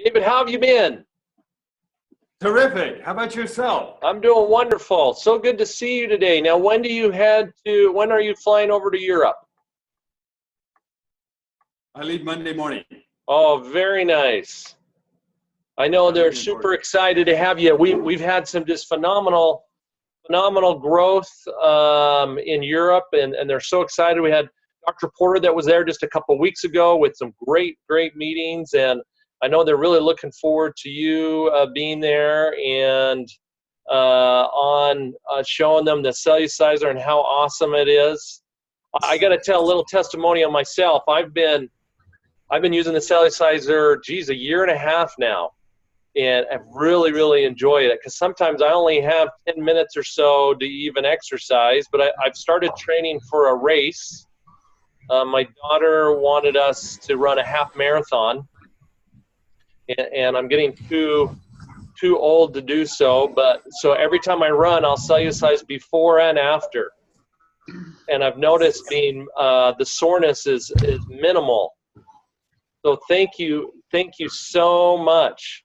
David, how have you been? Terrific. How about yourself? I'm doing wonderful. So good to see you today. Now, when are you flying over to Europe? I leave Monday morning. Oh, very nice. I know they're super excited to have you. We've had some just phenomenal growth in Europe, and they're so excited. We had Dr. Porter that was there just a couple of weeks ago with some great meetings, and I know they're really looking forward to you being there and showing them the Celluciser and how awesome it is. I got to tell a little testimony on myself. I've been using the Celluciser, a year and a half now, and I've really enjoyed it because sometimes I only have 10 minutes or so to even exercise, but I've started training for a race. My daughter wanted us to run a half marathon, and I'm getting too old to do so, but so every time I run, I'll Cellucise before and after, and I've noticed the soreness is minimal. So thank you so much.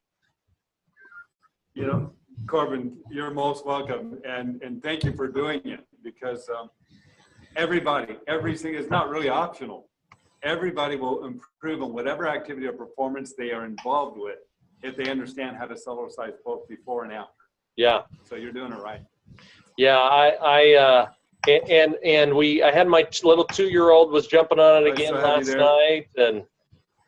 You know, Corbin, you're most welcome, and thank you for doing it, because everything is not really optional. Everybody will improve on whatever activity or performance they are involved with if they understand how to Cellucise both before and after. Yeah. So you're doing it right. Yeah, I had my little 2-year-old was jumping on it again last night, and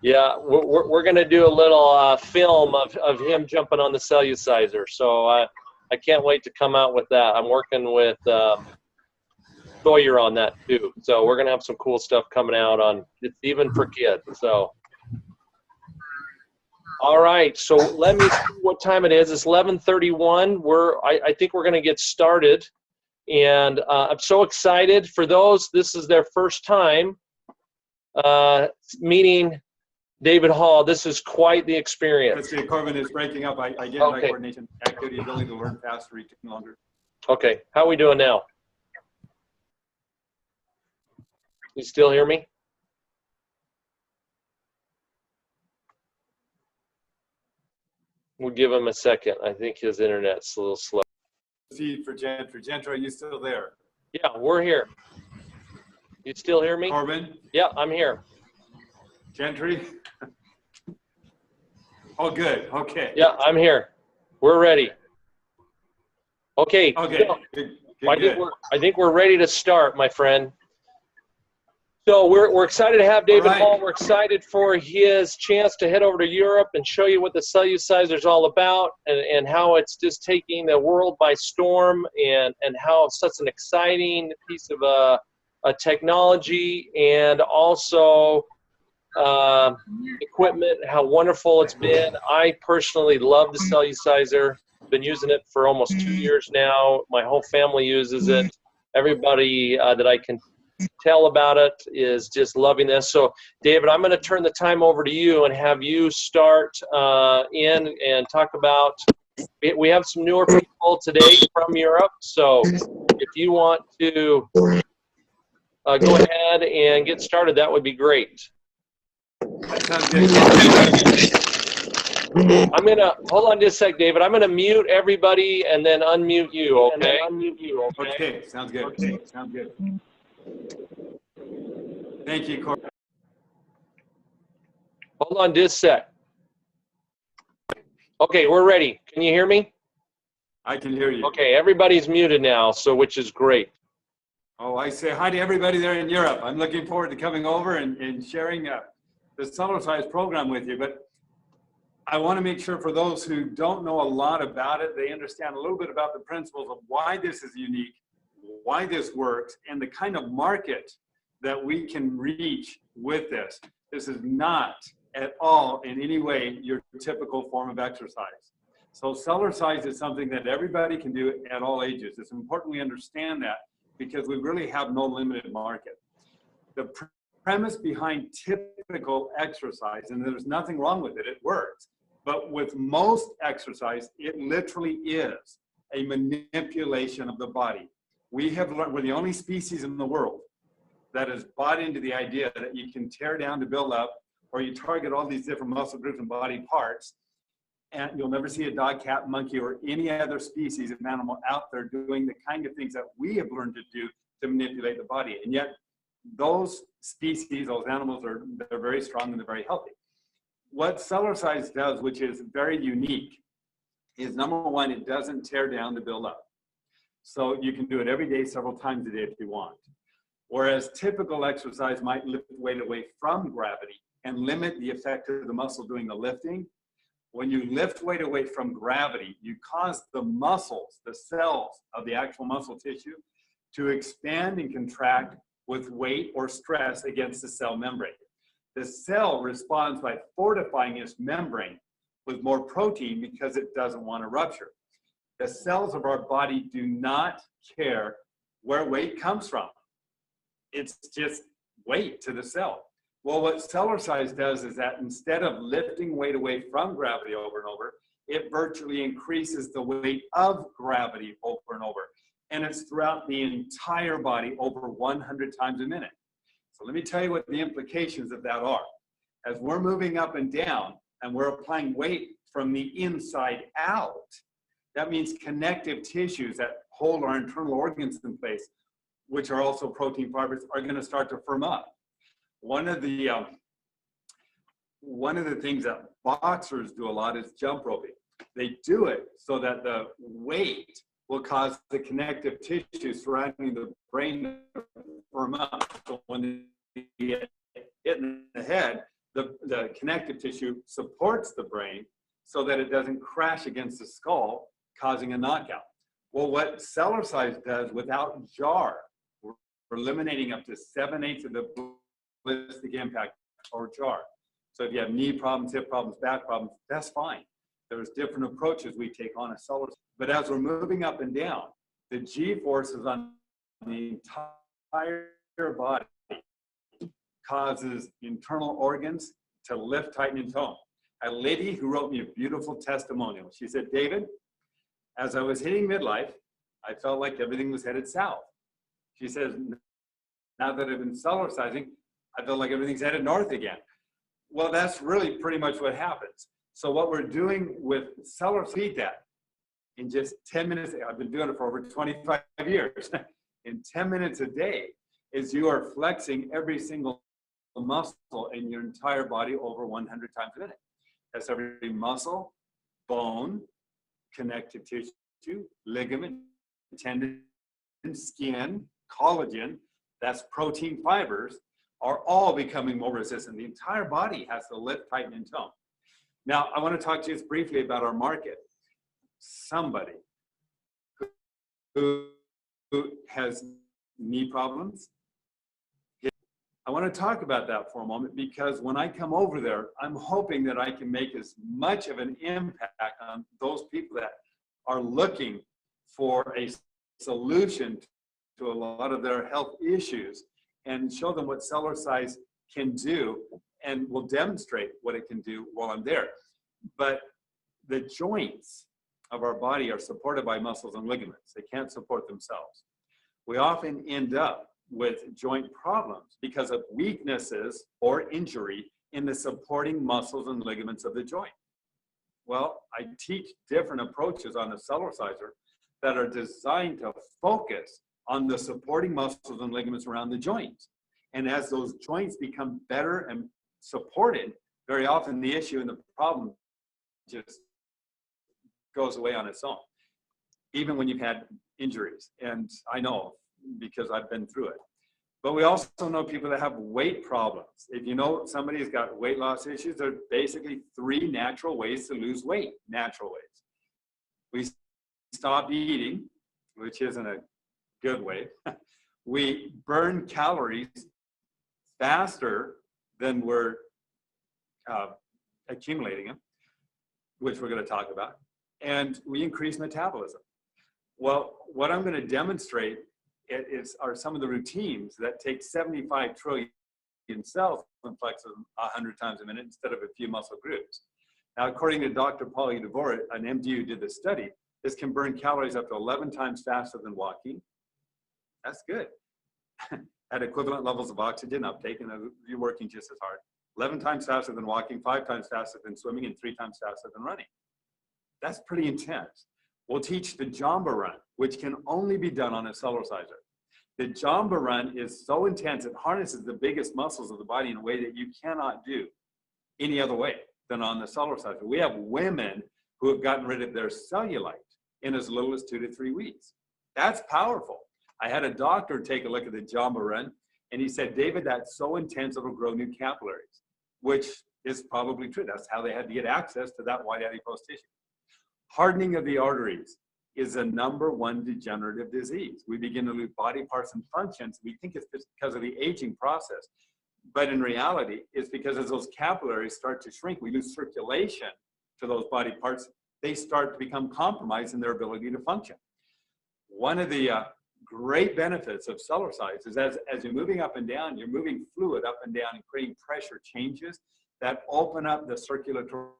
yeah, we're gonna do a little film of him jumping on the Celluciser. So I can't wait to come out with that. I'm working with Sawyer on that too. So we're gonna have some cool stuff coming out on it's even for kids. So all right, so let me see what time it is. It's 11:31. I think we're gonna get started, and I'm so excited for those. This is their first time meeting David Hall. This is quite the experience. Let's see, Corbin is breaking up. I get my coordination, activity, ability to learn faster, reach longer. Okay, how are we doing now? You still hear me? We'll give him a second. I think his internet's a little slow. Feed for Gentry. Gentry, are you still there? Yeah, we're here. You still hear me? Corbin? Yeah, I'm here. Gentry? Oh, good. Okay. Yeah, I'm here. We're ready. Okay. Okay. So, Good. I think we're ready to start, my friend. So we're excited to have David Hall. We're excited for his chance to head over to Europe and show you what the Celluciser is all about, and how it's just taking the world by storm, and how it's such an exciting piece of a technology, and also equipment, how wonderful it's been. I personally love the Celluciser. Been using it for almost 2 years now. My whole family uses it. Everybody that I can tell about it is just loving this. So David, I'm going to turn the time over to you and have you start in and talk about, we have some newer people today from Europe, so if you want to go ahead and get started, that would be great. Sounds good. I'm going to, hold on just a sec, David. I'm going to mute everybody and then unmute you, okay? Okay, sounds good. Okay, sounds good. Thank you, Corbin. Hold on just a sec. Okay, we're ready. Can you hear me? I can hear you. Okay, everybody's muted now, so which is great. Oh, I say hi to everybody there in Europe. I'm looking forward to coming over and sharing the Celluciser program with you. But I want to make sure for those who don't know a lot about it, they understand a little bit about the principles of why this is unique, why this works, and the kind of market that we can reach with this. This is not at all in any way your typical form of exercise. So Celluciser is something that everybody can do at all ages. It's important we understand that, because we really have no limited market. The premise behind typical exercise, and there's nothing wrong with it, it works. But with most exercise, it literally is a manipulation of the body. We have learned, we're the only species in the world that has bought into the idea that you can tear down to build up, or you target all these different muscle groups and body parts, and you'll never see a dog, cat, monkey, or any other species of animal out there doing the kind of things that we have learned to do to manipulate the body. And yet those species, those animals, they're very strong and they're very healthy. What Celluciser does, which is very unique, is number one, it doesn't tear down to build up. So you can do it every day, several times a day if you want. Whereas typical exercise might lift weight away from gravity and limit the effect of the muscle doing the lifting. When you lift weight away from gravity, you cause the muscles, the cells of the actual muscle tissue, to expand and contract with weight or stress against the cell membrane. The cell responds by fortifying its membrane with more protein because it doesn't want to rupture. The cells of our body do not care where weight comes from. It's just weight to the cell. Well, what Celluciser does is that instead of lifting weight away from gravity over and over, it virtually increases the weight of gravity over and over. And it's throughout the entire body over 100 times a minute. So let me tell you what the implications of that are. As we're moving up and down and we're applying weight from the inside out, that means connective tissues that hold our internal organs in place, which are also protein fibers, are going to start to firm up. One of the things that boxers do a lot is jump roping. They do it so that the weight will cause the connective tissue surrounding the brain to firm up. So when they get hit in the head, the connective tissue supports the brain so that it doesn't crash against the skull, causing a knockout. Well, what Celluciser does without jar, we're eliminating up to 7/8 of the ballistic impact or jar. So if you have knee problems, hip problems, back problems, that's fine. There's different approaches we take on a Celluciser. But as we're moving up and down, the G forces on the entire body causes internal organs to lift, tighten, and tone. A lady who wrote me a beautiful testimonial. She said, David, as I was hitting midlife, I felt like everything was headed south. She says, now that I've been Cellucising, I feel like everything's headed north again. Well, that's really pretty much what happens. So what we're doing with Celluciser, that in just 10 minutes, I've been doing it for over 25 years, in 10 minutes a day, is you are flexing every single muscle in your entire body over 100 times a minute. That's every muscle, bone, connective tissue, ligament, tendon, skin, collagen, that's protein fibers, are all becoming more resistant. The entire body has to lift, tighten, and tone. Now, I want to talk to you just briefly about our market. Somebody who has knee problems. I want to talk about that for a moment because when I come over there, I'm hoping that I can make as much of an impact on those people that are looking for a solution to a lot of their health issues and show them what Celluciser can do, and will demonstrate what it can do while I'm there. But the joints of our body are supported by muscles and ligaments. They can't support themselves. We often end up with joint problems because of weaknesses or injury in the supporting muscles and ligaments of the joint. Well, I teach different approaches on the Celluciser that are designed to focus on the supporting muscles and ligaments around the joints. And as those joints become better and supported, very often the issue and the problem just goes away on its own, even when you've had injuries. And I know because I've been through it. But we also know people that have weight problems. If you know somebody who's got weight loss issues, there are basically 3 natural ways to lose weight, natural ways. We stop eating, which isn't a good way. We burn calories faster than we're accumulating them, which we're going to talk about, and we increase metabolism. Well, what I'm going to demonstrate are some of the routines that take 75 trillion cells and flex them 100 times a minute instead of a few muscle groups. Now, according to Dr. Paulie DeVore, an MD who did the study, this can burn calories up to 11 times faster than walking. That's good. At equivalent levels of oxygen uptake, and you're working just as hard. 11 times faster than walking, 5 times faster than swimming, and 3 times faster than running. That's pretty intense. We'll teach the Jamba run, which can only be done on a Celluciser. The Jamba run is so intense, it harnesses the biggest muscles of the body in a way that you cannot do any other way than on the Celluciser. We have women who have gotten rid of their cellulite in as little as 2 to 3 weeks. That's powerful. I had a doctor take a look at the Jamba run, and he said, David, that's so intense it'll grow new capillaries, which is probably true. That's how they had to get access to that white adipose tissue. Hardening of the arteries is a #1 degenerative disease. We begin to lose body parts and functions. We think it's because of the aging process, but in reality, it's because as those capillaries start to shrink, we lose circulation to those body parts. They start to become compromised in their ability to function. One of the great benefits of Celluciser is as you're moving up and down, you're moving fluid up and down and creating pressure changes that open up the circulatory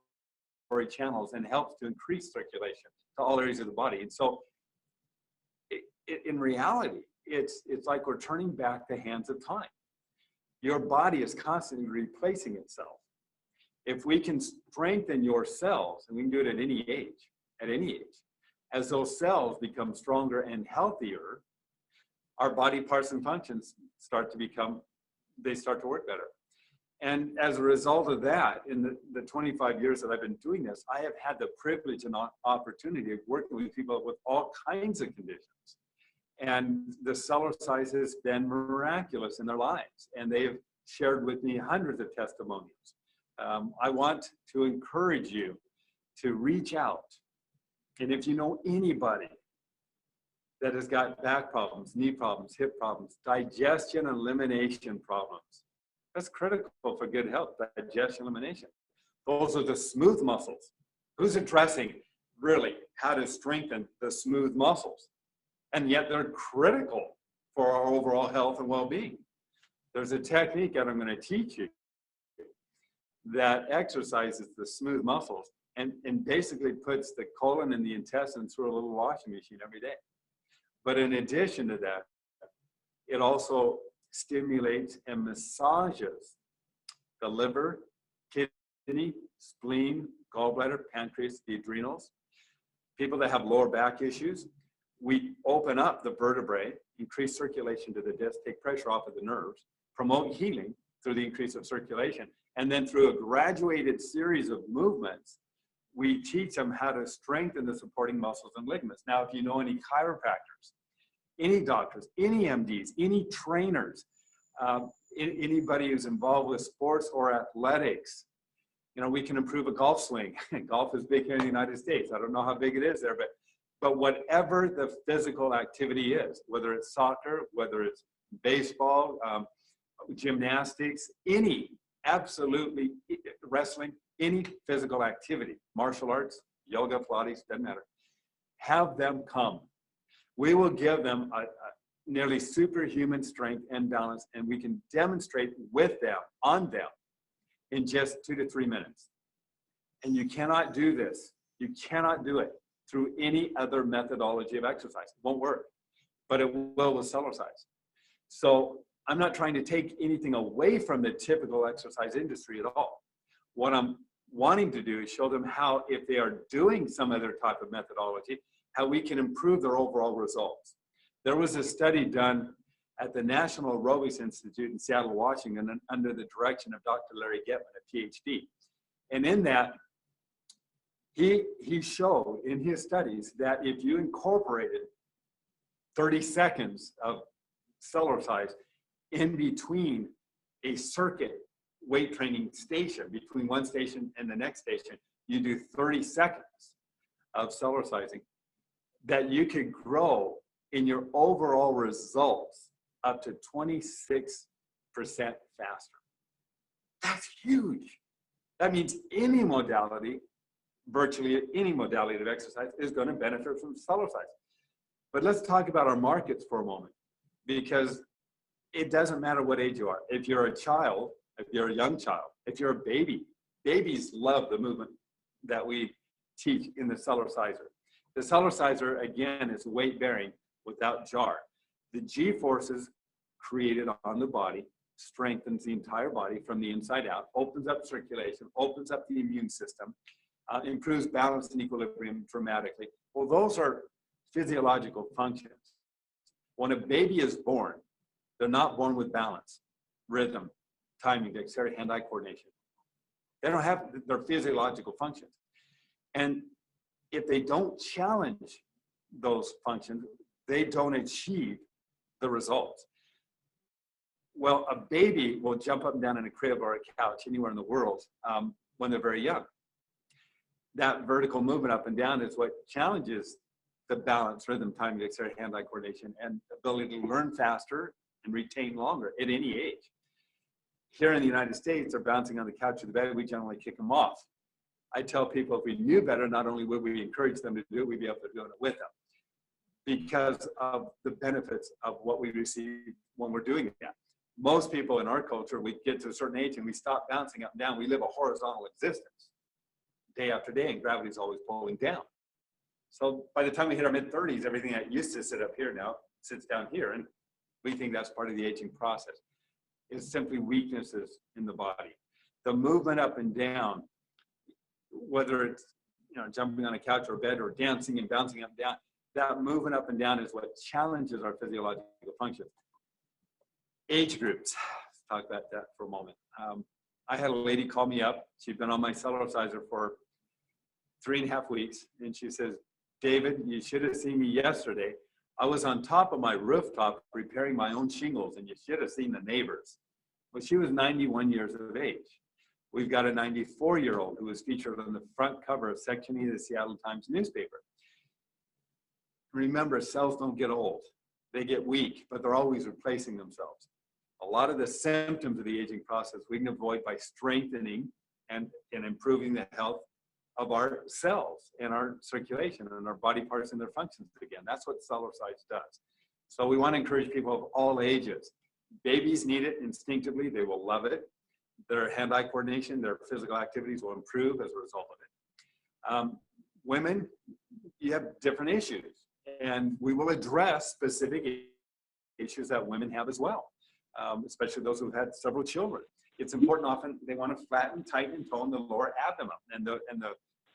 channels and helps to increase circulation to all areas of the body. And so in reality, it's like we're turning back the hands of time. Your body is constantly replacing itself. If we can strengthen your cells, and we can do it at any age, as those cells become stronger and healthier, our body parts and functions start to work better. And as a result of that, in the 25 years that I've been doing this, I have had the privilege and opportunity of working with people with all kinds of conditions. And the Celluciser has been miraculous in their lives. And they have shared with me hundreds of testimonials. I want to encourage you to reach out. And if you know anybody that has got back problems, knee problems, hip problems, digestion and elimination problems, that's critical for good health, digestion, elimination. Those are the smooth muscles. Who's addressing really how to strengthen the smooth muscles? And yet they're critical for our overall health and well-being. There's a technique that I'm going to teach you that exercises the smooth muscles and basically puts the colon and the intestines through a little washing machine every day. But in addition to that, it also stimulates and massages the liver, kidney, spleen, gallbladder, pancreas, the adrenals. People that have lower back issues, we open up the vertebrae, increase circulation to the disc, take pressure off of the nerves, promote healing through the increase of circulation. And then through a graduated series of movements, we teach them how to strengthen the supporting muscles and ligaments. Now, if you know any chiropractors, any doctors, any MDs, any trainers, anybody who's involved with sports or athletics, you know, we can improve a golf swing. Golf is big here in the United States. I don't know how big it is there, but whatever the physical activity is, whether it's soccer, whether it's baseball, gymnastics, absolutely wrestling, any physical activity, martial arts, yoga, Pilates, doesn't matter. Have them come. We will give them a nearly superhuman strength and balance, and we can demonstrate with them, on them, in just 2 to 3 minutes. And you cannot do this. You cannot do it through any other methodology of exercise. It won't work, but it will with Celluciser. So I'm not trying to take anything away from the typical exercise industry at all. What I'm wanting to do is show them how, if they are doing some other type of methodology, how we can improve their overall results. There was a study done at the National Aerobics Institute in Seattle, Washington, under the direction of Dr. Larry Getman, a PhD. And in that, he showed in his studies that if you incorporated 30 seconds of Celluciser in between a circuit weight training station, between one station and the next station, you do 30 seconds of Cellucising, that you could grow in your overall results up to 26% faster. That's huge. That means any modality, virtually any modality of exercise, is going to benefit from Celluciser. But let's talk about our markets for a moment, because it doesn't matter what age you are. If you're a child, if you're a young child, if you're a baby, babies love the movement that we teach in the Celluciser. The Celluciser, again, is weight bearing without jar. The G forces created on the body strengthens the entire body from the inside out, opens up circulation, opens up the immune system, improves balance and equilibrium dramatically. Well, those are physiological functions. When a baby is born, they're not born with balance, rhythm, timing, dexterity, hand-eye coordination. They don't have their physiological functions. And if they don't challenge those functions, they don't achieve the results. Well, a baby will jump up and down in a crib or a couch anywhere in the world when they're very young. That vertical movement up and down is what challenges the balance, rhythm, timing, dexterity, hand-eye coordination, and ability to learn faster and retain longer at any age. Here in the United States, they're bouncing on the couch or the bed, we generally kick them off. I tell people if we knew better, not only would we encourage them to do it, we'd be able to do it with them because of the benefits of what we receive when we're doing that. Most people in our culture, we get to a certain age and we stop bouncing up and down. We live a horizontal existence day after day, and gravity is always pulling down. So by the time we hit our mid-30s, everything that used to sit up here now sits down here, and we think that's part of the aging process. It's simply weaknesses in the body. The movement up and down, whether it's jumping on a couch or a bed or dancing and bouncing up and down, that movement up and down is what challenges our physiological function. Age groups, let's talk about that for a moment. I had a lady call me up. She'd been on my Celluciser for 3.5 weeks, and she says, David, you should have seen me yesterday. I was on top of my rooftop repairing my own shingles, and you should have seen the neighbors. Well, she was 91 years of age. We've got a 94-year-old who was featured on the front cover of Section E of the Seattle Times newspaper. Remember, cells don't get old. They get weak, but they're always replacing themselves. A lot of the symptoms of the aging process we can avoid by strengthening and improving the health of our cells and our circulation and our body parts and their functions again. That's what Celluciser does. So we want to encourage people of all ages. Babies need it instinctively. They will love it. Their hand-eye coordination, their physical activities will improve as a result of it. Women, you have different issues, and we will address specific issues that women have as well, especially those who've had several children. It's important. Often they want to flatten, tighten, and tone the lower abdomen and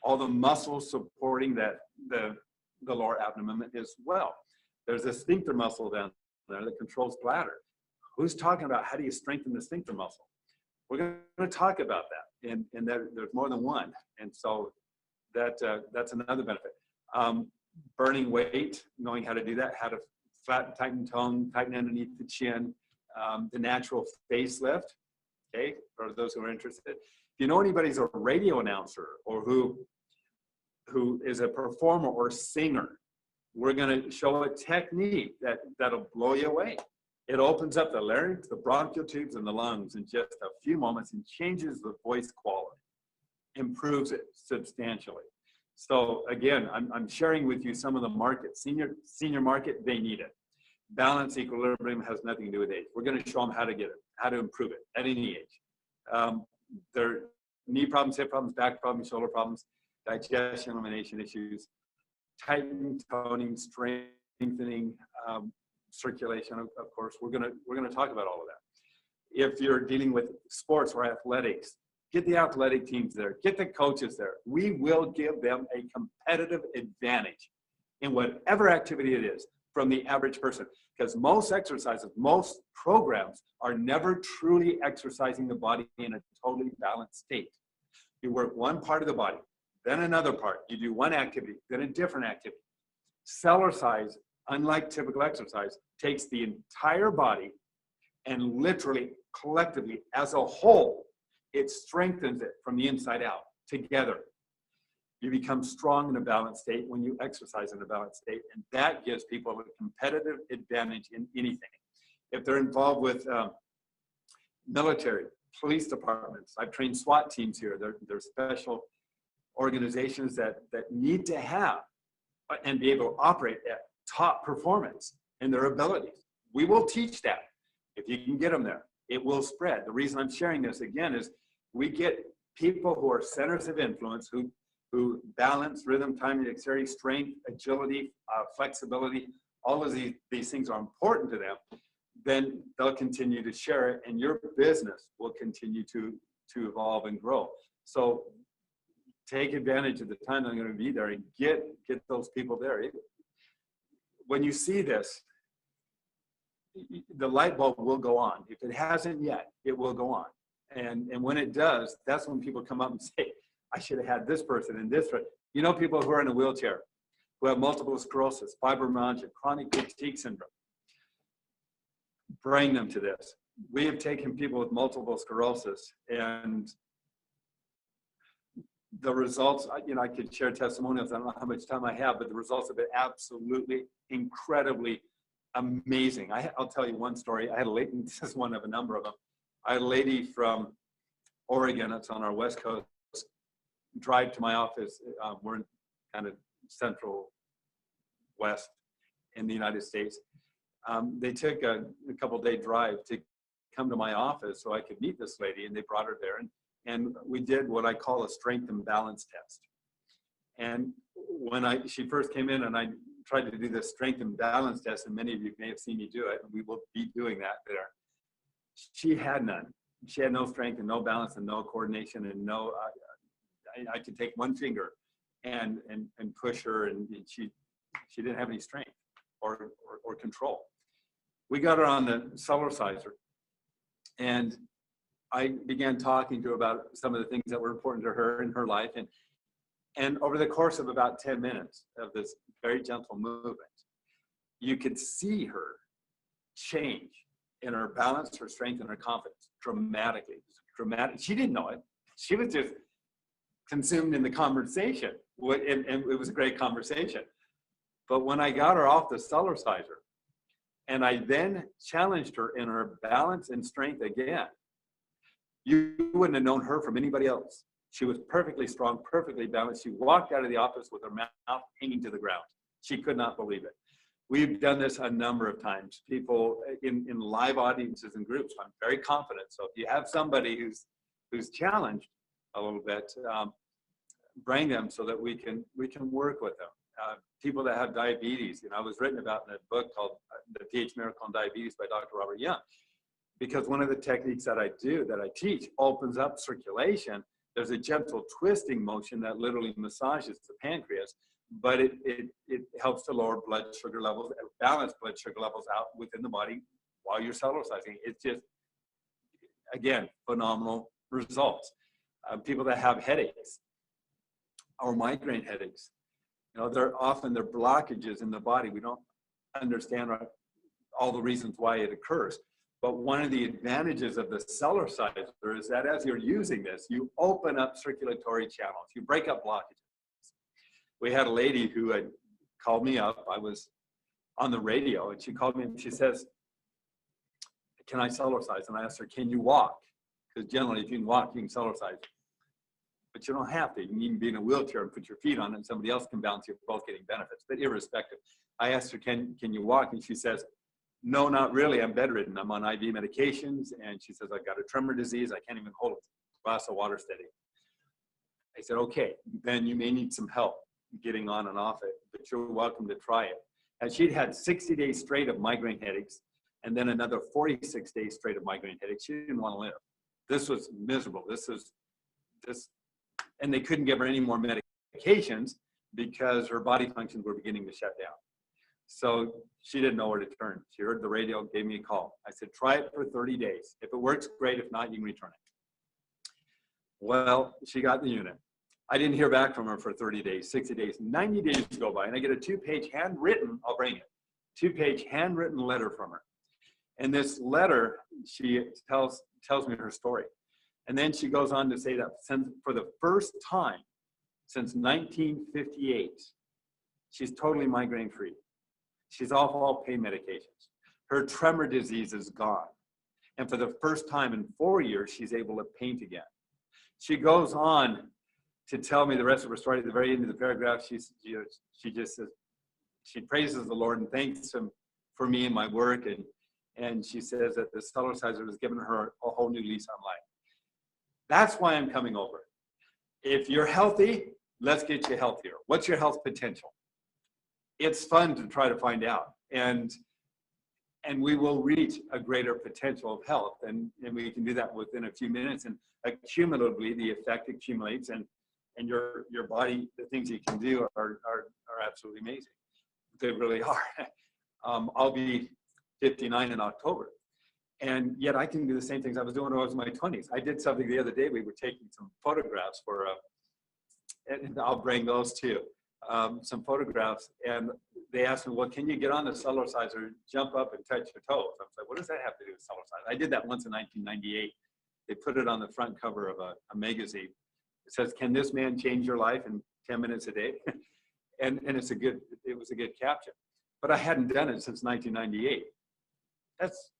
all the muscles supporting the lower abdomen as well. There's a sphincter muscle down there that controls bladder. Who's talking about how do you strengthen the sphincter muscle? We're going to talk about that, and there's more than one, and so that's another benefit. Burning weight, knowing how to do that, how to flatten, tighten, tone, tighten underneath the chin, the natural facelift. Okay, for those who are interested. If you know anybody who's a radio announcer or who is a performer or singer, we're going to show a technique that'll blow you away. It opens up the larynx, the bronchial tubes, and the lungs in just a few moments and changes the voice quality, improves it substantially. So again, I'm sharing with you some of the market. Senior market, they need it. Balance, equilibrium has nothing to do with age. We're going to show them how to get it, how to improve it at any age. Their knee problems, hip problems, back problems, shoulder problems, digestion, elimination issues, tightening, toning, strengthening, circulation. Of course, we're going to talk about all of that. If you're dealing with sports or athletics, get the athletic teams there, get the coaches there. We will give them a competitive advantage in whatever activity it is from the average person, because most exercises, most programs are never truly exercising the body in a totally balanced state. You work one part of the body, then another part. You do one activity, then a different activity. Celluciser, unlike typical exercise, takes the entire body and literally, collectively, as a whole, it strengthens it from the inside out, together. You become strong in a balanced state when you exercise in a balanced state, and that gives people a competitive advantage in anything. If they're involved with military, police departments, I've trained SWAT teams here. They're special organizations that need to have and be able to operate at top performance in their abilities. We will teach that. If you can get them there, it will spread. The reason I'm sharing this again is we get people who are centers of influence who balance, rhythm, timing, dexterity, strength, agility, flexibility. All of these things are important to them. then they'll continue to share it, and your business will continue to evolve and grow. So take advantage of the time I'm going to be there and get those people there. When you see this, the light bulb will go on. If it hasn't yet, it will go on. And when it does, that's when people come up and say, I should have had this person and this person. You know, people who are in a wheelchair, who have multiple sclerosis, fibromyalgia, chronic fatigue syndrome. Bring them to this. We have taken people with multiple sclerosis, and the results, you know, I could share testimonials. I don't know how much time I have, but the results have been absolutely incredibly amazing. I'll tell you one story. I had a lady, this is one of a number of them. I had a lady from Oregon, it's on our West Coast, drive to my office. We're in kind of central west in the United States. They took a couple-day drive to come to my office so I could meet this lady, and they brought her there. And we did what I call a strength and balance test. And when she first came in and I tried to do this strength and balance test, and many of you may have seen me do it, and we will be doing that there. She had none. She had no strength and no balance and no coordination and no, I could take one finger and push her, and she didn't have any strength or control. We got her on the Celluciser, and I began talking to her about some of the things that were important to her in her life. And over the course of about 10 minutes of this very gentle movement, you could see her change in her balance, her strength, and her confidence dramatically. Dramatic. She didn't know it. She was just consumed in the conversation, and it was a great conversation. But when I got her off the Celluciser, and I then challenged her in her balance and strength again, you wouldn't have known her from anybody else. She was perfectly strong, perfectly balanced. She walked out of the office with her mouth hanging to the ground. She could not believe it. We've done this a number of times. People in live audiences and groups, I'm very confident. So if you have somebody who's challenged a little bit, bring them so that we can work with them. People that have diabetes, I was written about in a book called The pH Miracle on Diabetes by Dr. Robert Young, because one of the techniques that I teach opens up circulation. There's a gentle twisting motion that literally massages the pancreas, but it helps to lower blood sugar levels, balance blood sugar levels out within the body while you're cellulicizing. It's just, again, phenomenal results. People that have headaches or migraine headaches, they're blockages in the body. We don't understand all the reasons why it occurs. But one of the advantages of the Celluciser is that as you're using this, you open up circulatory channels. You break up blockages. We had a lady who had called me up. I was on the radio, and she called me and she says, can I Cellucise? And I asked her, can you walk? Because generally, if you can walk, you can Cellucise. But you don't have to. You can even be in a wheelchair and put your feet on it, and somebody else can balance you. You're both getting benefits. But irrespective, I asked her, can you walk? And she says, no, not really. I'm bedridden. I'm on IV medications. And she says, I've got a tremor disease. I can't even hold a glass of water steady. I said, okay, then you may need some help getting on and off it, but you're welcome to try it. And she'd had 60 days straight of migraine headaches, and then another 46 days straight of migraine headaches. She didn't want to live. This was miserable. And they couldn't give her any more medications because her body functions were beginning to shut down. So she didn't know where to turn. She heard the radio, gave me a call. I said, try it for 30 days. If it works, great. If not, you can return it. Well, she got in the unit. I didn't hear back from her for 30 days, 60 days, 90 days go by, and I get a 2-page handwritten, I'll bring it, 2-page handwritten letter from her. And this letter, she tells me her story. And then she goes on to say that for the first time since 1958, she's totally migraine-free. She's off all pain medications. Her tremor disease is gone. And for the first time in 4 years, she's able to paint again. She goes on to tell me the rest of her story. At the very end of the paragraph, she just says, she praises the Lord and thanks him for me and my work. And she says that the Celluciser has given her a whole new lease on life. That's why I'm coming over. If you're healthy, let's get you healthier. What's your health potential? It's fun to try to find out. And and we will reach a greater potential of health. And we can do that within a few minutes. And accumulatively, the effect accumulates, and your body, the things you can do are absolutely amazing. They really are. I'll be 59 in October. And yet I can do the same things I was doing when I was in my 20s. I did something the other day. We were taking some photographs for, and I'll bring those too, some photographs. And they asked me, well, can you get on the Celluciser, jump up and touch your toes? I was like, what does that have to do with Celluciser? I did that once in 1998. They put it on the front cover of a magazine. It says, can this man change your life in 10 minutes a day? and it was a good caption. But I hadn't done it since 1998. That's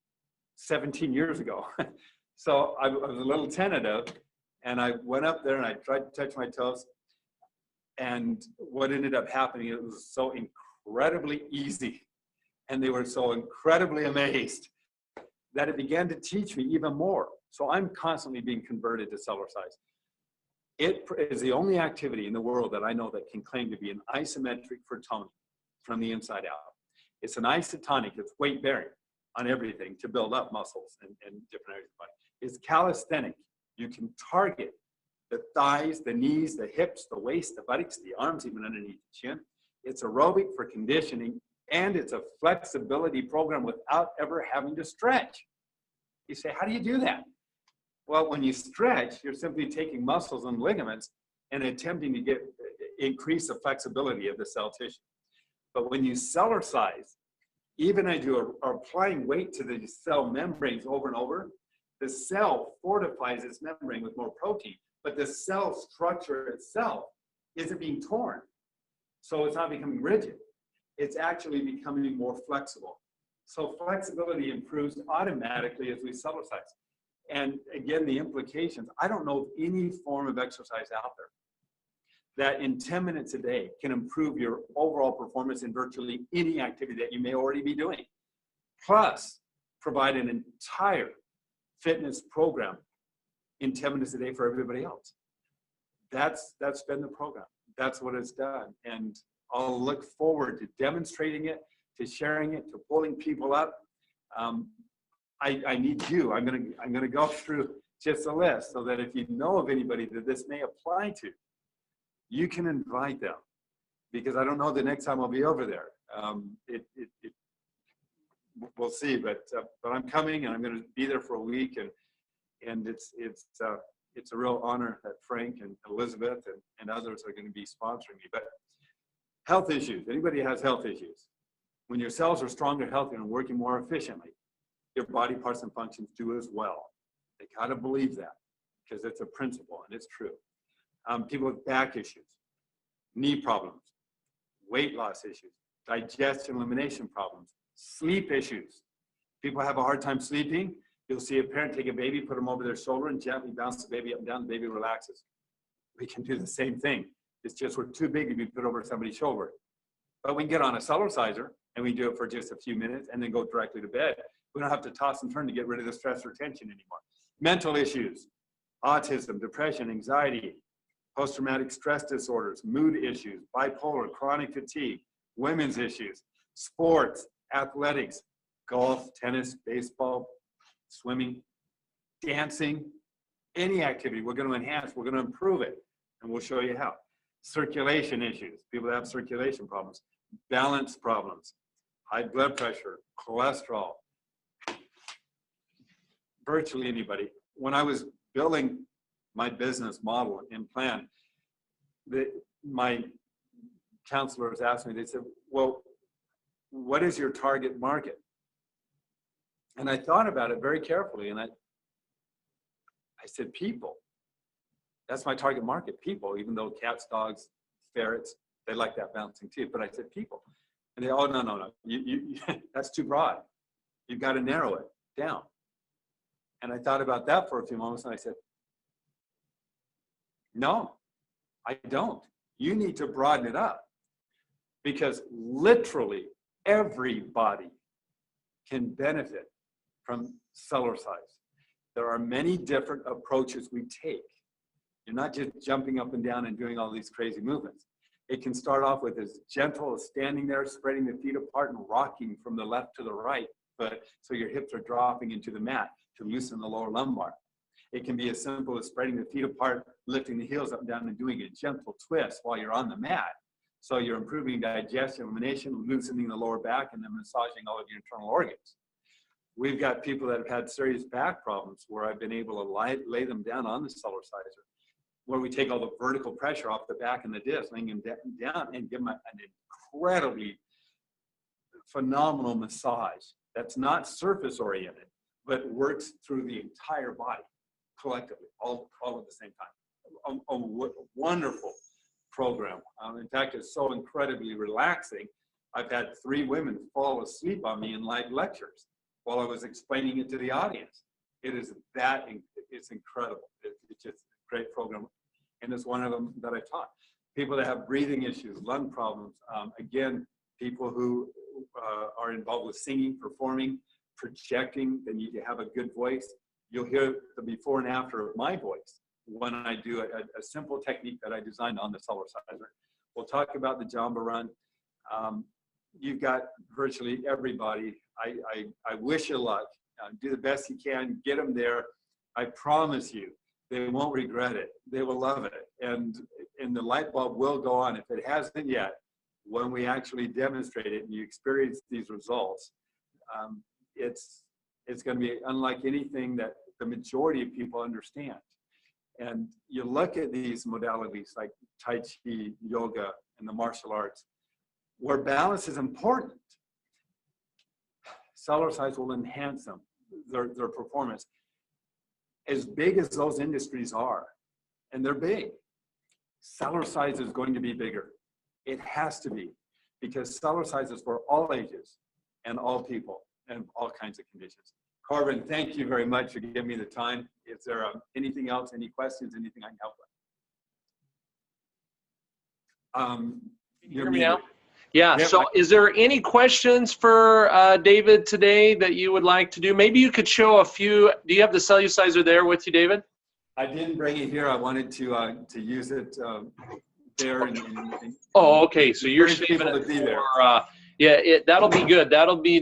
17 years ago. So I was a little tentative, and I went up there and I tried to touch my toes. And what ended up happening, it was so incredibly easy, and they were so incredibly amazed that it began to teach me even more. So I'm constantly being converted to Celluciser. It is the only activity in the world that I know that can claim to be an isometric for toning from the inside out. It's an isotonic, it's weight bearing on everything to build up muscles and different areas of the body. It's calisthenic. You can target the thighs, the knees, the hips, the waist, the buttocks, the arms, even underneath the chin. It's aerobic for conditioning, and it's a flexibility program without ever having to stretch. You say, how do you do that? Well, when you stretch, you're simply taking muscles and ligaments and attempting to increase the flexibility of the cell tissue. But when you Celluciser, even as you are applying weight to the cell membranes over and over, the cell fortifies its membrane with more protein, but the cell structure itself isn't being torn. So it's not becoming rigid. It's actually becoming more flexible. So flexibility improves automatically as we Celluciser. And again, the implications, I don't know of any form of exercise out there that in 10 minutes a day can improve your overall performance in virtually any activity that you may already be doing. Plus, provide an entire fitness program in 10 minutes a day for everybody else. That's been the program. That's what it's done. And I'll look forward to demonstrating it, to sharing it, to pulling people up. I need you. I'm gonna go through just a list so that if you know of anybody that this may apply to, you can invite them, because I don't know the next time I'll be over there. We'll see, but I'm coming, and I'm going to be there for a week, and it's a real honor that Frank and Elizabeth and others are going to be sponsoring me. But health issues, anybody has health issues, when your cells are stronger, healthier, and working more efficiently, your body parts and functions do as well. They gotta believe that, because it's a principle and it's true. People with back issues, knee problems, weight loss issues, digestion, elimination problems, sleep issues. People have a hard time sleeping. You'll see a parent take a baby, put them over their shoulder, and gently bounce the baby up and down. The baby relaxes. We can do the same thing. It's just we're too big to be put over somebody's shoulder. But we can get on a Celluciser, and we do it for just a few minutes and then go directly to bed. We don't have to toss and turn to get rid of the stress or tension anymore. Mental issues, autism, depression, anxiety, post-traumatic stress disorders, mood issues, bipolar, chronic fatigue, women's issues, sports, athletics, golf, tennis, baseball, swimming, dancing, any activity we're going to enhance, we're going to improve it, and we'll show you how. Circulation issues, people that have circulation problems, balance problems, high blood pressure, cholesterol, virtually anybody. When I was building my business model and plan, my counselors asked me, they said, well, what is your target market? And I thought about it very carefully, and I said, people. That's my target market, people, even though cats, dogs, ferrets, they like that bouncing too. But I said, people. And they, oh, no. That's too broad. You've got to narrow it down. And I thought about that for a few moments, and I said, no, I don't. You need to broaden it up, because literally everybody can benefit from Celluciser. There are many different approaches we take. You're not just jumping up and down and doing all these crazy movements. It can start off with as gentle as standing there, spreading the feet apart and rocking from the left to the right foot so your hips are dropping into the mat to loosen the lower lumbar. It can be as simple as spreading the feet apart, lifting the heels up and down, and doing a gentle twist while you're on the mat. So you're improving digestion, elimination, loosening the lower back, and then massaging all of your internal organs. We've got people that have had serious back problems where I've been able to lay them down on the Celluciser, where we take all the vertical pressure off the back and the disc, laying them down and give them an incredibly phenomenal massage that's not surface oriented, but works through the entire body collectively, all at the same time. A wonderful program. In fact, it's so incredibly relaxing. I've had 3 women fall asleep on me in live lectures while I was explaining it to the audience. It's incredible. It's just a great program. And it's one of them that I taught. People that have breathing issues, lung problems, again, people who are involved with singing, performing, projecting, they need to have a good voice. You'll hear the before and after of my voice when I do a simple technique that I designed on the Celluciser. We'll talk about the Jamba Run. You've got virtually everybody. I wish you luck. Do the best you can. Get them there. I promise you, they won't regret it. They will love it. And the light bulb will go on. If it hasn't yet, when we actually demonstrate it and you experience these results, it's going to be unlike anything that the majority of people understand. And you look at these modalities like Tai Chi, yoga, and the martial arts, where balance is important. Celluciser will enhance them, their performance. As big as those industries are, and they're big, Celluciser is going to be bigger. It has to be, because Celluciser is for all ages and all people and all kinds of conditions. Corbin, thank you very much for giving me the time. Is there anything else, any questions, anything I can help with? Can you hear me now? Yeah, yep. So is there any questions for David today that you would like to do? Maybe you could show a few. Do you have the Celluciser there with you, David? I didn't bring it here. I wanted to use it there. Oh, okay. So you're saving it for, yeah, that'll be good. That'll be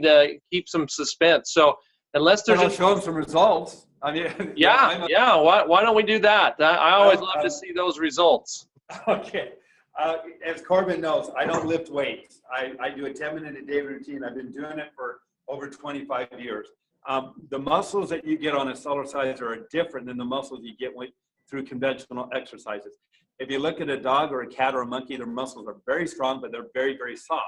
keep some suspense. So unless there's I'll show them some results. I mean, yeah. Why don't we do that? I always love to see those results. Okay. As Corbin knows, I don't lift weights. I do a 10-minute-a-day routine. I've been doing it for over 25 years. The muscles that you get on a Celluciser are different than the muscles you get through conventional exercises. If you look at a dog or a cat or a monkey, their muscles are very strong, but they're very, very soft.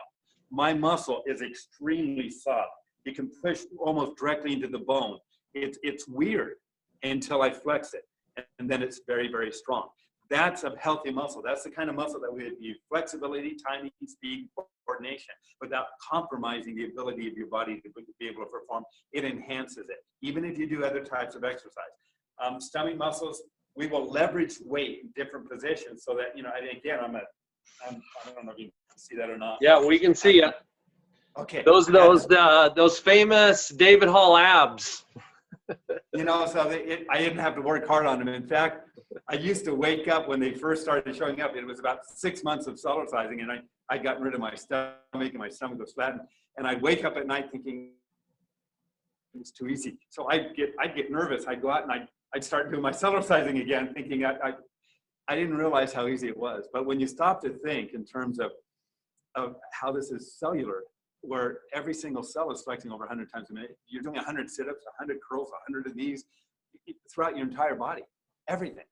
My muscle is extremely soft. You can push almost directly into the bone. It's weird until I flex it, and then it's very, very strong. That's a healthy muscle. That's the kind of muscle that we use flexibility, timing, speed, coordination, without compromising the ability of your body to be able to perform. It enhances it, even if you do other types of exercise. Stomach muscles, we will leverage weight in different positions so that, and again, I don't know if you can see that or not. Yeah, we can see it. Okay. Those famous David Hall abs. So I didn't have to work hard on them. In fact, I used to wake up when they first started showing up. It was about 6 months of Cellucising, and I'd gotten rid of my stomach, and my stomach was flattened. And I'd wake up at night thinking it's too easy. So I'd get nervous. I'd go out and I'd start doing my Cellucising again, thinking I didn't realize how easy it was. But when you stop to think in terms of how this is cellular, where every single cell is flexing over 100 times a minute, you're doing 100 sit-ups, 100 curls, 100 of these throughout your entire body, everything,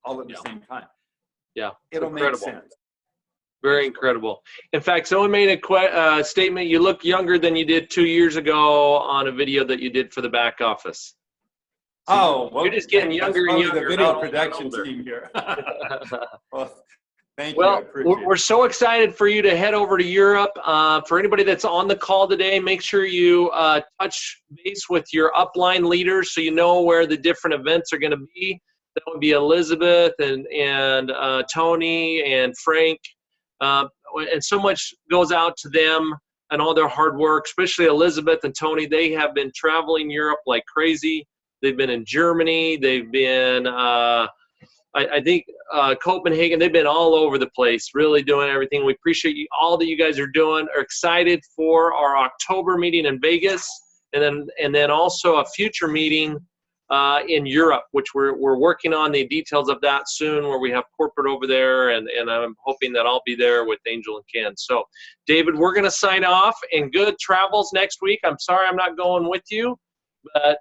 all at the same time. Yeah, it'll make sense. Very incredible. In fact, someone made a statement, you look younger than you did 2 years ago on a video that you did for the back office. So well, you're just getting younger and younger. The video production team here. Well, thank you. Well, we're so excited for you to head over to Europe. For anybody that's on the call today, make sure you touch base with your upline leaders so you know where the different events are going to be. That would be Elizabeth and Tony and Frank. And so much goes out to them and all their hard work, especially Elizabeth and Tony. They have been traveling Europe like crazy. They've been in Germany. They've been, I think, Copenhagen. They've been all over the place, really doing everything. We appreciate all that you guys are doing. Are excited for our October meeting in Vegas. and then also a future meeting in Europe, which we're working on the details of that soon, where we have corporate over there, and I'm hoping that I'll be there with Angel and Ken. So, David, we're going to sign off, and good travels next week. I'm sorry I'm not going with you, but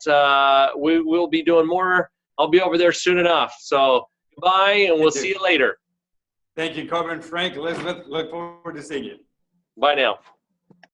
we will be doing more. I'll be over there soon enough. So, goodbye, and we'll see you later. Thank you, Corbin, Frank, Elizabeth. Look forward to seeing you. Bye now.